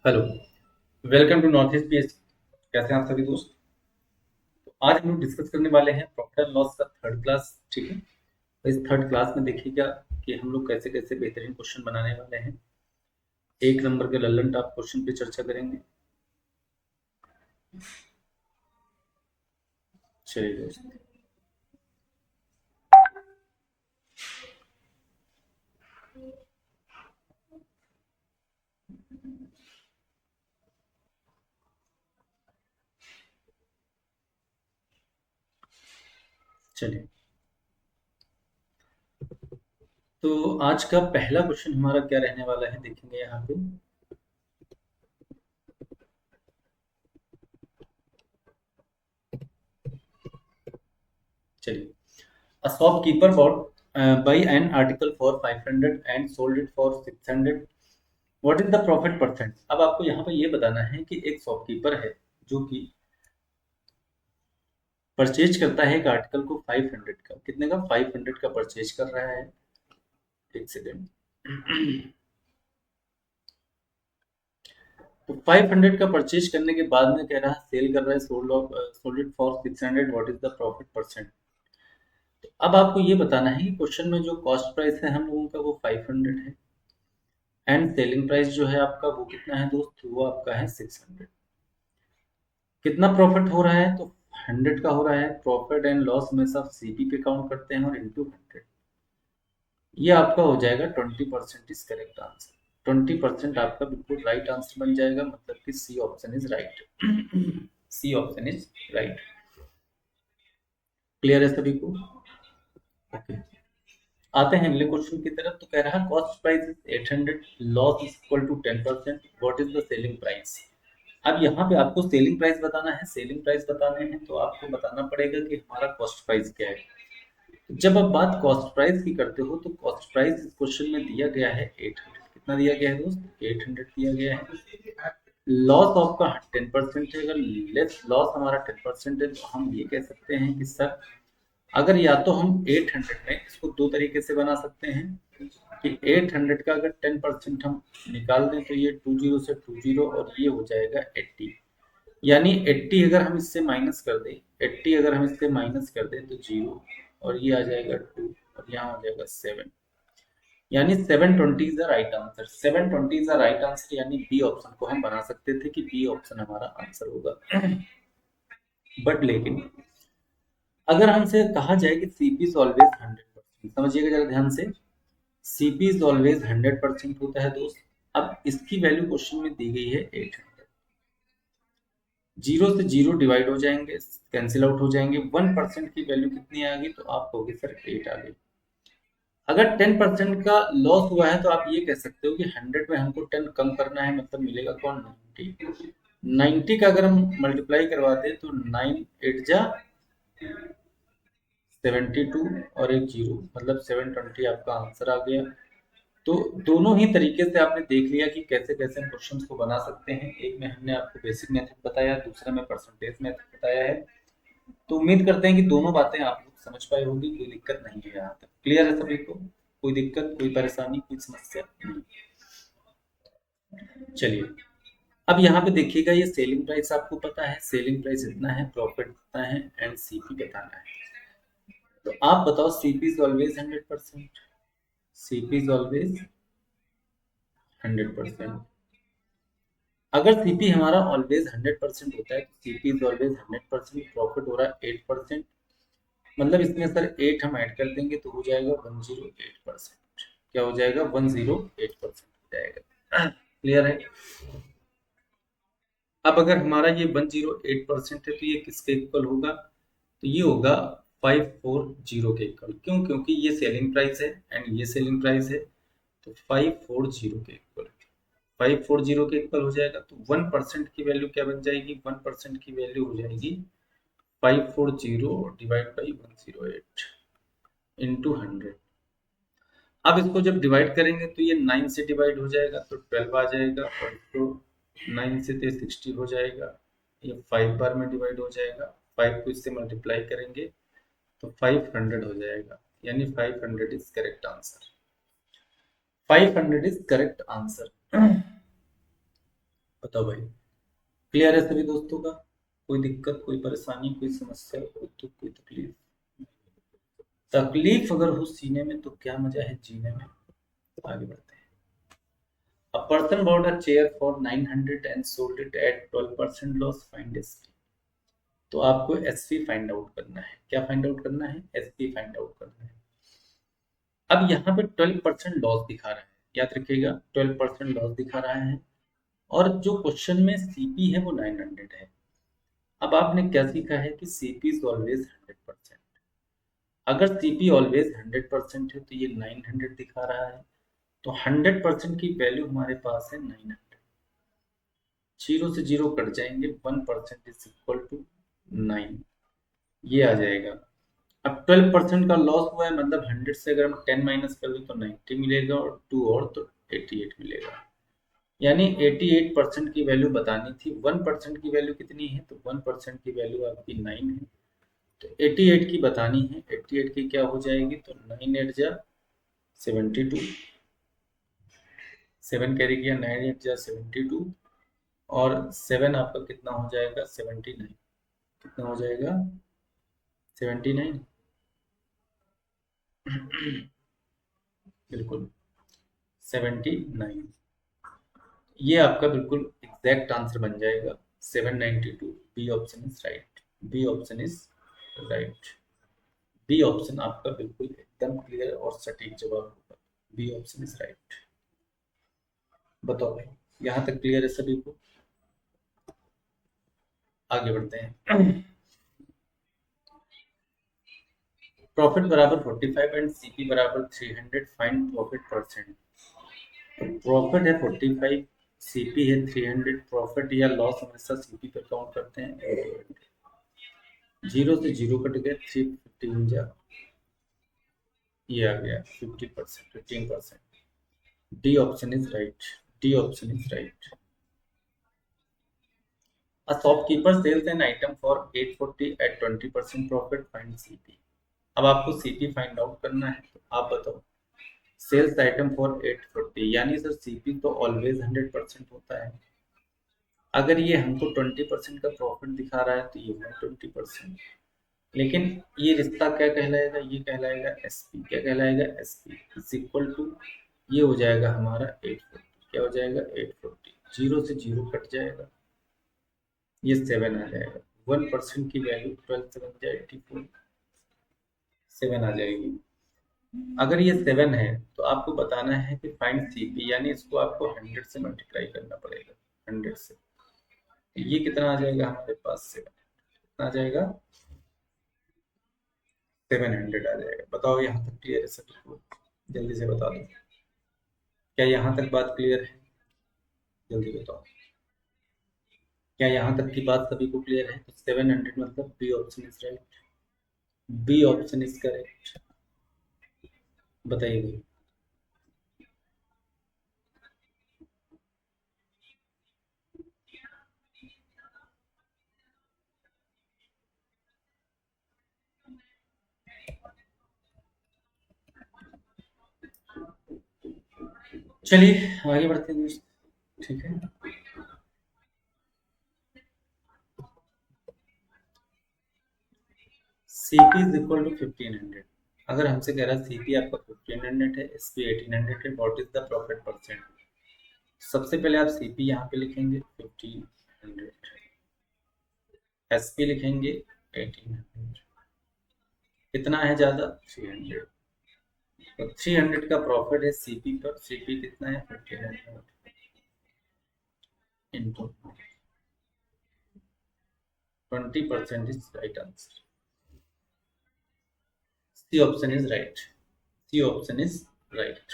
Hello. Welcome to north east PH. कैसे हैं आप सभी दोस्त? तो आज हम लोग डिस्कस करने वाले हैं प्रॉफिट एंड लॉस का थर्ड क्लास। ठीक है, तो इस थर्ड क्लास में देखिएगा कि हम लोग कैसे कैसे बेहतरीन क्वेश्चन बनाने वाले हैं। एक नंबर के लल्लन टॉप क्वेश्चन पे चर्चा करेंगे। चलिए दोस्त, चलिए। तो आज का पहला क्वेश्चन हमारा क्या रहने वाला है, देखेंगे यहाँ पे। चलिए, a shopkeeper bot by an article for 500 and sold it for 600। What is the profit percent? अब आपको यहाँ पे ये बताना है कि एक शॉपकीपर है जो कि परचेज करता है एक आर्टिकल को 500 का। कितने का? 500 का परचेज कर रहा है। एक सेकेंड। तो 500 का परचेज करने के बाद में कह रहा है सेल कर रहा है, sold it for 600। What is the profit percent? तो अब आपको ये बताना है कि क्वेश्चन में जो कॉस्ट प्राइस है हम लोगों का वो 500 है, एंड सेलिंग प्राइस जो है आपका वो कितना है दोस्त? वो आपका है 600। कितना प्रॉफिट हो रहा है? तो 100 का हो रहा है। प्रॉफिट एंड लॉस में सब सीपी पे काउंट करते हैं और इंटू 100। ये आपका हो जाएगा 20% इज करेक्ट आंसर। 20% आपका बिल्कुल राइट आंसर बन जाएगा, मतलब कि C option is right. C option is right. Clear है सभी को? ओके, आते हैं अगले क्वेश्चन की तरफ। तो कह रहा है cost price is 800, loss is equal to 10%, what is the selling price? अब यहाँ पे आपको सेलिंग प्राइस बताना है। सेलिंग प्राइस बताने हैं तो आपको बताना पड़ेगा कि हमारा कॉस्ट प्राइस क्या है। जब आप बात कॉस्ट प्राइस की करते हो तो कॉस्ट प्राइस इस क्वेश्चन में दिया गया है 800। कितना दिया गया है दोस्त? 800 दिया गया है। लॉस आपका 10% है। अगर लेस लॉस हमारा 10% है तो हम ये कह सकते हैं कि सर, अगर या तो हम 800 में इसको दो तरीके से बना सकते हैं कि 800 का अगर 10% हम निकाल दें तो ये 20 से 20 और ये हो जाएगा 80। यानी 80 अगर हम इससे माइनस कर दें, 80 अगर हम इससे माइनस कर दें तो 0, और ये आ जाएगा 2, और यहाँ हो जाएगा 7। यानी 720 is the right answer. 720 is the right answer, यानी बी ऑप्शन को हम बना सकते थे कि बी ऑप्शन हमारा आंसर होगा। बट लेकिन अगर हमसे कहा जाए कि सीपी इज ऑलवेज 100%, समझिएगा जरा ध्यान से। सीपी इज ऑलवेज 100% होता है दोस्त। अब इसकी वैल्यू क्वेश्चन में दी गई है 800। जीरो से जीरो डिवाइड हो जाएंगे, कैंसिल आउट हो जाएंगे। 1% की वैल्यू कितनी आ गई? तो आप कहोगे सर 8 आ गई। अगर 10% का लॉस हुआ है तो आप ये कह सकते हो कि 100 में हमको 10 कम करना है, मतलब मिलेगा कौन? 90। 90 का अगर हम मल्टीप्लाई करवाते तो 9 8 जा 72 और एक जीरो, मतलब 720 आपका आंसर आ गया। तो दोनों ही तरीके से आपने देख लिया कि कैसे कैसे हम क्वेश्चंस को बना सकते हैं। एक में हमने आपको बेसिक मेथड बताया, दूसरा में परसेंटेज मेथड बताया है। तो उम्मीद करते हैं कि दोनों बातें आप लोग समझ पाए होंगी, कोई दिक्कत नहीं है। यहाँ तक क्लियर है सभी को? कोई दिक्कत, कोई परेशानी, कोई समस्या नहीं? चलिए, अब यहाँ पे देखिएगा, ये सेलिंग प्राइस आपको पता है, सेलिंग प्राइस इतना है, प्रॉफिट इतना है, एंड सीपी बताना है। तो आप बताओ, CP is always 100%। CP is always 100%। अगर सीपी हमारा ऑलवेज 100% होता है तो सीपी इज ऑलवेज 100%। प्रॉफिट हो रहा है 8%, मतलब इसमें सर 8 हम ऐड कर देंगे तो हो जाएगा 108%। क्या हो जाएगा? 108% हो जाएगा। क्लियर है? अब अगर हमारा ये 108% है तो ये किसके इक्वल होगा? तो ये होगा 540 के इक्वल। क्यों? क्योंकि ये सेलिंग प्राइस है एंड ये सेलिंग प्राइस है, तो 540 के इक्वल। 540 के इक्वल हो जाएगा तो 1% की वैल्यू क्या बन जाएगी? 1% की वैल्यू हो जाएगी 540 डिवाइड बाई 108 इंटू 100। अब इसको जब डिवाइड करेंगे तो ये 9 से डिवाइड हो जाएगा तो 12 आ जाएगा, और इसको 9 से तो 60 हो जाएगा। ये 5 बार में डिवाइड हो जाएगा। 5 को इससे मल्टीप्लाई करेंगे तो 500 हो जाएगा, यानी 500 is correct answer. 500 is correct answer. बताओ भाई, क्लियर है सभी दोस्तों का? कोई दिक्कत, कोई परेशानी, कोई समस्या, कोई दुख, कोई तकलीफ? तकलीफ अगर हो सीने में तो क्या मजा है जीने में। आगे बढ़ते हैं। A person bought a chair for 900 and sold it at 12% loss. Find SP. तो आपको एसपी फाइंड आउट करना है। क्या फाइंड आउट करना है? एसपी फाइंड आउट करना है। अब यहाँ पे 12% लॉस दिखा रहा है, याद रखिएगा 12% लॉस दिखा रहा है। और जो क्वेश्चन में सीपी है वो 900 है। अब आपने क्या सीखा है कि सीपी इज ऑलवेज 100%। अगर सीपी ऑलवेज 100% है तो ये 900 दिखा रहा है, तो 100% की वैल्यू हमारे पास है 900। जीरो से जीरो कट जाएंगे, 1% इज इक्वल टू 9, ये आ जाएगा। अब 12% का लॉस हुआ है, मतलब 100 से अगर हम 10 माइनस कर दें तो 90 मिलेगा, और 2 और तो 88 मिलेगा। यानी 88% की वैल्यू बतानी थी। 1% की वैल्यू कितनी है? तो 1% की वैल्यू आपकी 9 है, तो 88 की बतानी है। 88 की क्या हो जाएगी? तो 9 8 जा 72, 7 कैरी किया, 9 8 जा 72, और 7 आपका कितना हो जाएगा? 79। कितना हो जाएगा? 79। बिल्कुल 79। ये आपका बिल्कुल एग्जैक्ट आंसर बन जाएगा 792। B option is right. B option is right. B option आपका बिल्कुल एकदम क्लियर और सटीक जवाब होगा। B option is right. बताओ भाई, यहाँ तक क्लियर है सभी को? आगे बढ़ते हैं। प्रॉफिट बराबर 45 एंड सीपी बराबर 300, फाइंड प्रॉफिट परसेंट। प्रॉफिट है 45, सीपी है 300। प्रॉफिट या लॉस हमेशा सीपी पर काउंट करते हैं। जीरो से जीरो कट गए, 315 जा, ये आ गया 50%, 15%। D option is right. D option is right. A shopkeeper sells an item for 840 at 20% profit. Find CP. अब आपको सीपी फाइंड आउट करना है, तो आप बताओ। सेल्स आइटम फॉर 840, यानी सर सीपी तो ऑलवेज 100% होता है। अगर ये हमको 20% का प्रॉफिट दिखा रहा है तो ये 120%। लेकिन ये रिश्ता क्या कहलाएगा? ये कहलाएगा एसपी। क्या कहलाएगा? एसपी इज इक्वल टू, ये हो जाएगा हमारा 840। क्या हो जाएगा? 840। जीरो से जीरो कट जाएगा, ये 7 आ जाएगा। 1% की वैल्यू 12 से बन जाए 84, 7 आ जाएगी। अगर ये 7 है तो आपको बताना है कि फाइंड सीपी, यानी इसको आपको 100 से मल्टीप्लाई करना पड़ेगा। 100 से तो ये कितना आ जाएगा हमारे पास? 7। कितना आ जाएगा? 700 आ जाएगा। बताओ यहाँ तक क्लियर है सभी को? जल्दी से बता दो। क्या यहाँ तक बात क्लियर है? जल्दी बताओ। क्या यहाँ तक की बात सभी को क्लियर है? तो 700 मतलब B option is right. B option is correct. बताइए भाई। चलिए आगे बढ़ते हैं दोस्त। ठीक है। CP is equal to 1500। अगर हमसे कह रहा है सीपी आपका 1500 है, एसपी 1800 है, what is the profit percent? सबसे पहले आप सीपी यहाँ पे लिखेंगे 1500, एसपी लिखेंगे 1800। कितना है ज्यादा? 300। तो 300 का प्रॉफिट है सीपी पर। सीपी कितना है? 1500 into 20% is right answer. C option is right. C option is right.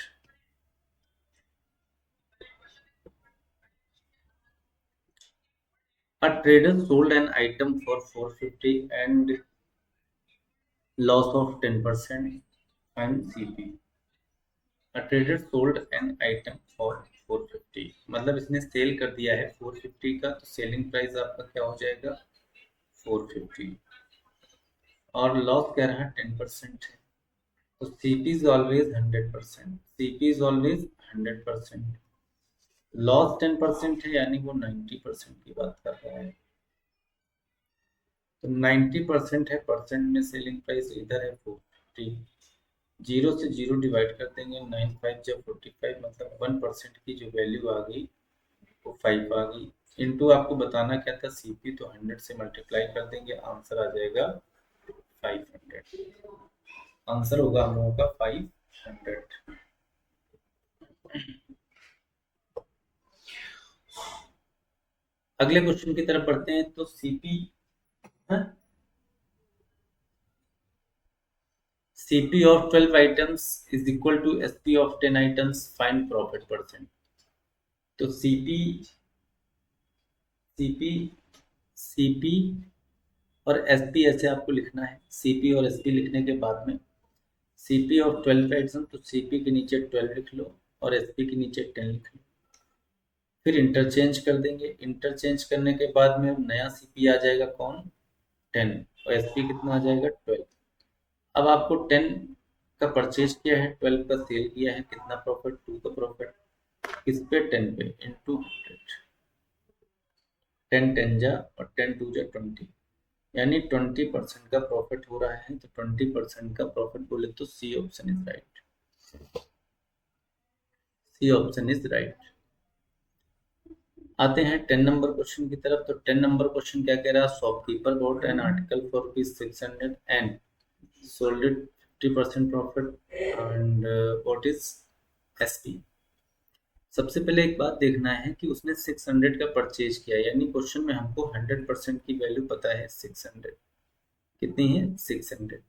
A trader sold an item for 450 and loss of 10%. Find CP. A trader sold an item for 450, मतलब इसने cell कर दिया है 450 का, तो selling price आपका क्या हो जाएगा? 450। और लॉस कह रहा है 10% है, तो CP is always 100%। CP is always 100%। Loss 10% है, यानी वो 90% की बात कर रहा है। तो 90% है, परसेंट में सेलिंग प्राइस इधर है 40। जीरो से जीरो डिवाइड कर देंगे, 9 5 जब 45, मतलब 1% की जो वैल्यू आ गई वो 5 आ गई। इनटू आपको बताना क्या था, सीपी, तो 100 से मल्टीप्लाई कर देंगे, आंसर आ जाएगा 500। आंसर होगा हम लोगों का 500। अगले क्वेश्चन की तरफ बढ़ते हैं। तो CP, CP of 12 items is equal to SP of 10 items, find profit percent. तो सीपी, सीपी, सीपी और एसपी ऐसे आपको लिखना है। सीपी और एसपी लिखने के बाद में सीपी ऑफ 12 आइटम, तो सीपी के नीचे 12 लिख लो और एसपी के नीचे 10 लिख लो। फिर इंटरचेंज कर देंगे। इंटरचेंज करने के बाद में नया सीपी आ जाएगा कौन, 10, और एसपी कितना आ जाएगा 12। अब आपको 10 का परचेज किया है, 12 का सेल किया है, कितना प्रॉफिट, 2 का प्रॉफिट, किस पे, 10 पे, इंटू 100। 10 10 जा और 10 2 जा 20, यानी 20% का प्रॉफिट हो रहा है। तो 20% का प्रॉफिट बोले तो C option is right. C option is right. आते हैं 10 नंबर क्वेश्चन की तरफ। तो 10 नंबर क्वेश्चन क्या कह रहा है, shopkeeper bot an article for rupees 600 and sold it 50% profit, and what is SP. सबसे पहले एक बात देखना है कि उसने 600 का परचेज किया, यानी क्वेश्चन में हमको 100% की वैल्यू पता है 600। कितनी है, 600।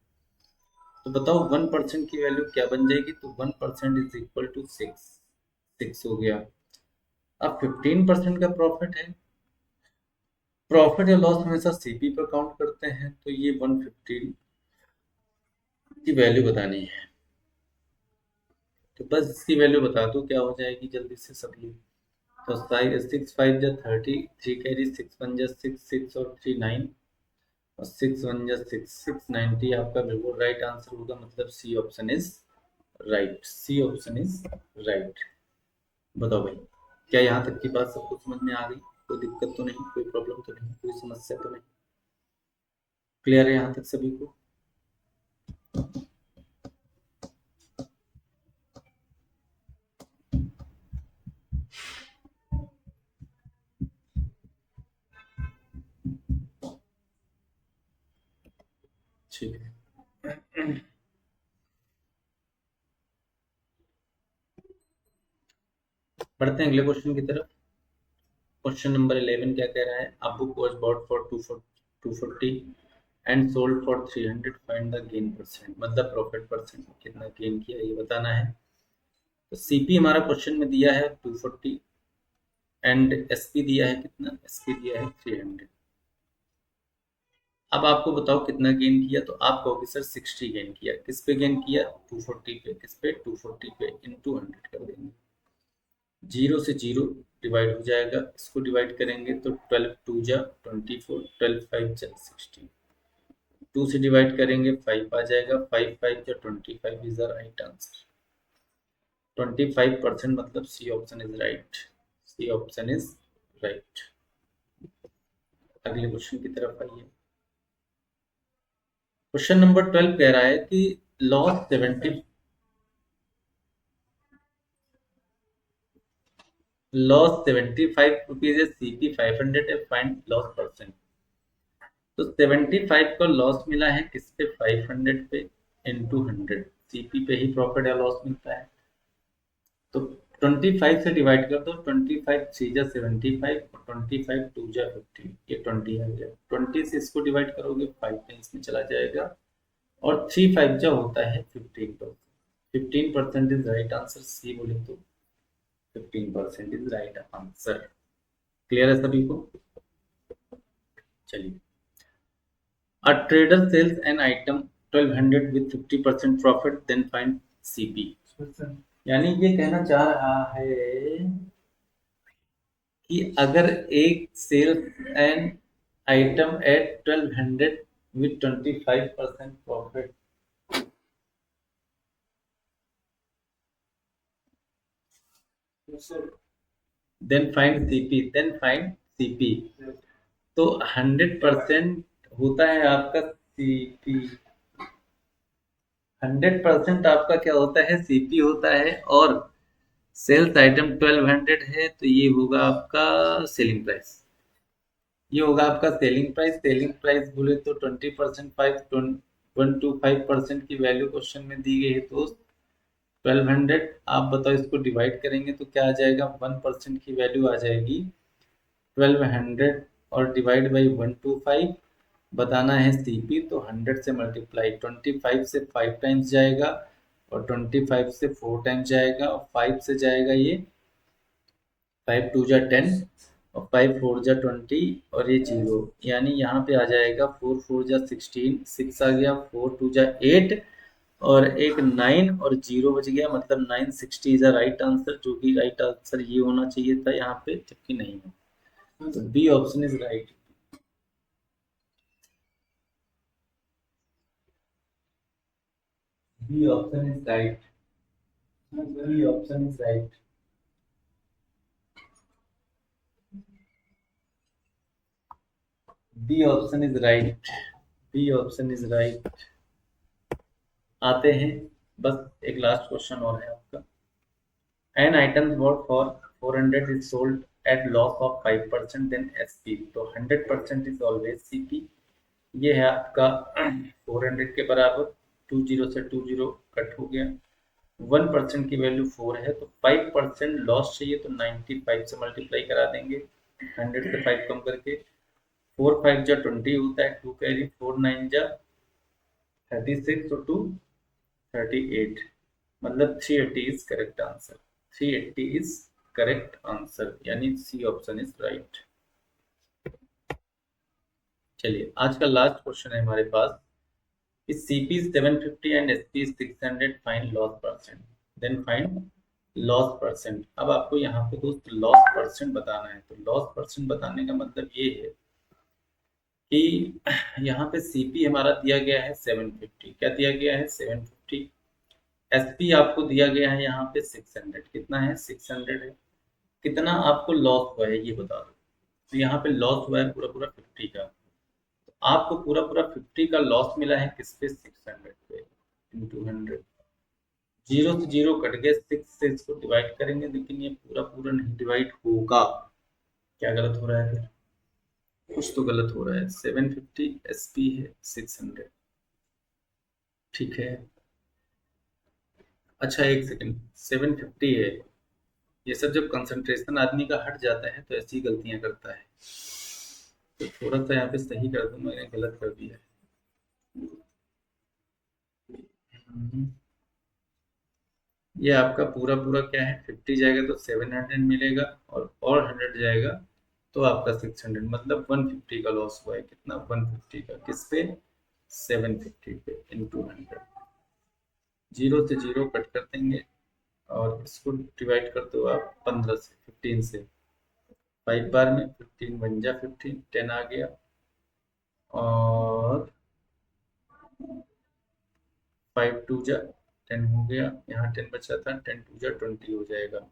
तो बताओ 1% की वैल्यू क्या बन जाएगी, तो 1% इज इक्वल टू 6, 6 हो गया। अब 15% का प्रॉफिट है। प्रॉफिट या लॉस हमेशा सीपी पर काउंट करते हैं, तो ये 115 की वैल्यू बतानी है। तो बस इसकी वैल्यू बता दो, क्या हो जाएगी जल्दी से सब लोग। तो 6 5 जा 30, 3 कैरी, 6 1 जा 6, 6 और 3 9, और 6 1 जा 6, 690 आपका बिल्कुल राइट आंसर होगा। मतलब C option is right. C option is right. बताओ भाई, क्या यहाँ तक की बात सबको समझ में आ गई? कोई दिक्कत तो नहीं, कोई प्रॉब्लम तो नहीं, कोई समस्या तो नहीं? क्लियर है यहाँ तक सभी को? ठीक है, बढ़ते हैं अगले क्वेश्चन की तरफ। क्वेश्चन नंबर 11 क्या कह रहा है, a book was bought for 240 and sold for 300, find the gain percent. मतलब प्रॉफिट परसेंट, कितना गेन किया ये बताना है। तो सीपी हमारा क्वेश्चन में दिया है 240, एंड एसपी दिया है कितना, एसपी दिया है 300। अब आपको बताओ कितना गेन किया, तो आप कहोगे सर 60 गेन किया। किस पे गेन किया, 240 पे। किस पे, 240 पे, इंटू 100 कर देंगे। जीरो से जीरो डिवाइड हो जाएगा, इसको डिवाइड करेंगे तो 12 2 जा 24, 12 5 जा 16, 2 से डिवाइड करेंगे 5 आ जाएगा, 5 5 जा 25 इज द राइट आंसर। 25%, मतलब C option is right. C option is right. अगले क्वेश्चन की तरफ आइए। क्वेश्चन नंबर 12 कह रहा है कि लॉस 70, लॉस 75 रुपीज है, सीपी 500 है, फाइंड लॉस परसेंट। तो 75 का लॉस मिला है किस पे, 500 पे, इंटू 100। सीपी पे ही प्रॉफिट या लॉस मिलता है। तो 25 से डिवाइड कर दो, 25 थ्री जा 75, और 25 टू जा 50, ये 20 आ गया। 20 से इसको डिवाइड करोगे, 5 में इसमें चला जाएगा, और 3 5 जा होता है 15%। 15% इज राइट आंसर, सी बोले तो 15% इज राइट आंसर। क्लियर है सभी को? चलिए, A trader sells an item 1200 with 50% profit, then find CP। यानी ये कहना चाह रहा है कि अगर एक sells an item at 1200 with 25% profit, then find CP, then find CP. तो 100% होता है आपका सीपी, 100% आपका क्या होता है, सीपी होता है। और सेल्स आइटम 1200 है, तो ये होगा आपका सेलिंग प्राइस। ये होगा आपका सेलिंग प्राइस। सेलिंग प्राइस बोले तो 20%, 1 to 5% की वैल्यू क्वेश्चन में दी गई है तो 1200। आप बताओ इसको डिवाइड करेंगे तो क्या आ जाएगा, 1% की वैल्यू आ जाएगी 1200 और डिवाइड बाई 125। बताना है सीपी, तो 100 से मल्टीप्लाई, 25 से 5 टाइम्स जाएगा और 25 से 4 टाइम्स जाएगा और 5 से जाएगा ये 5 2 जा 10 और 5 4 जा 20 और ये 0, यानी यहाँ पे आ जाएगा 4 4 जा 16, 6 आ गया, 4 2 जा 8 और एक 9 और 0 बच गया, मतलब 960 इज राइट आंसर, जो कि राइट आंसर ये होना चाहिए था यहाँ पे, जबकि नहीं है। तो B option is right. B option is right. B option is right. B option is right. B option is right. आते हैं, बस एक लास्ट क्वेश्चन और है आपका। An item worth for 400 is sold at loss of 5%, then SP. तो 100% is always CP। ये है आपका 400 के बराबर, 20 से 20 कट हो गया, 1% की वैल्यू 4 है, तो 5% लॉस चाहिए, तो 95 से मल्टीप्लाई करा देंगे 100 से 5 कम करके। 4 5 जा 20 होता है, 2 कैरी, 4 9 जा 36 और 2 38, मतलब 380 is correct answer. 380 is correct answer, यानी सी ऑप्शन इज राइट। चलिए आज का लास्ट क्वेश्चन है हमारे पास। इस CP 750 and SP 600, find loss percent, then find loss percent. अब आपको यहाँ पे दोस्त लॉस परसेंट बताना है। तो लॉस परसेंट बताने का मतलब ये है कि यहाँ पे सीपी हमारा दिया गया है 750, क्या दिया गया है 750। एसपी आपको दिया गया है यहाँ पे 600, कितना है 600 है। कितना आपको लॉस हुआ है ये बता दो। तो यहाँ पे लॉस हुआ है पूरा पूरा 50 का। तो आपको पूरा पूरा 50 का लॉस मिला है किस पे, 600 पे, इंटू 100। 0 से 0 कट गए, 6 से इसको डिवाइड करेंगे, लेकिन ये पूरा पूरा नहीं डिवाइड होगा। क्या गलत हो रहा है फिर, कुछ तो गलत हो रहा है। 750 एसपी है 600, ठीक है। अच्छा एक सेकंड, 750 है, ये सब जब कंसंट्रेशन आदमी का हट जाता है तो ऐसी गलतियां करता है। तो थोड़ा सा यहाँ पे सही कर दूं, मैंने गलत कर दिया है। हम्म, ये आपका पूरा पूरा क्या है, 50 जाएगा तो 700 मिलेगा और 100 जाएगा तो आपका 600, मतलब 150 का लॉस हुआ है। कितना, 150 का, किस पे, 750 पे, इंटू 100। 0 से 0 कट कर देंगे और इसको डिवाइड कर दो आप 15 से, 15 से, 5 बार में 15 1 जा 15, 10 आ गया और 5 2 जा 10 हो गया, यहाँ 10 बचा था, 10 2 जा 20 हो जाएगा,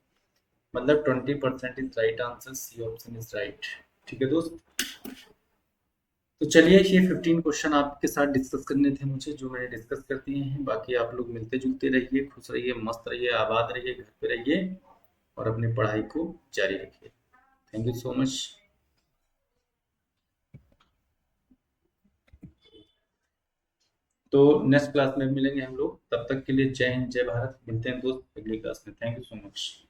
मतलब 20% is right answer, C option is right. ठीक है दोस्त। तो चलिए ये 15 क्वेश्चन आपके साथ डिस्कस करने थे मुझे, जो मैंने डिस्कस कर दिए हैं। बाकी आप लोग मिलते जुलते रहिए, खुश रहिए, मस्त रहिए, आबाद रहिए, घर पे रहिए और अपनी पढ़ाई को जारी रखिए। Thank you so much. तो नेक्स्ट क्लास में मिलेंगे हम लोग, तब तक के लिए जय हिंद जय भारत। मिलते हैं दोस्त अगली क्लास में। Thank you so much.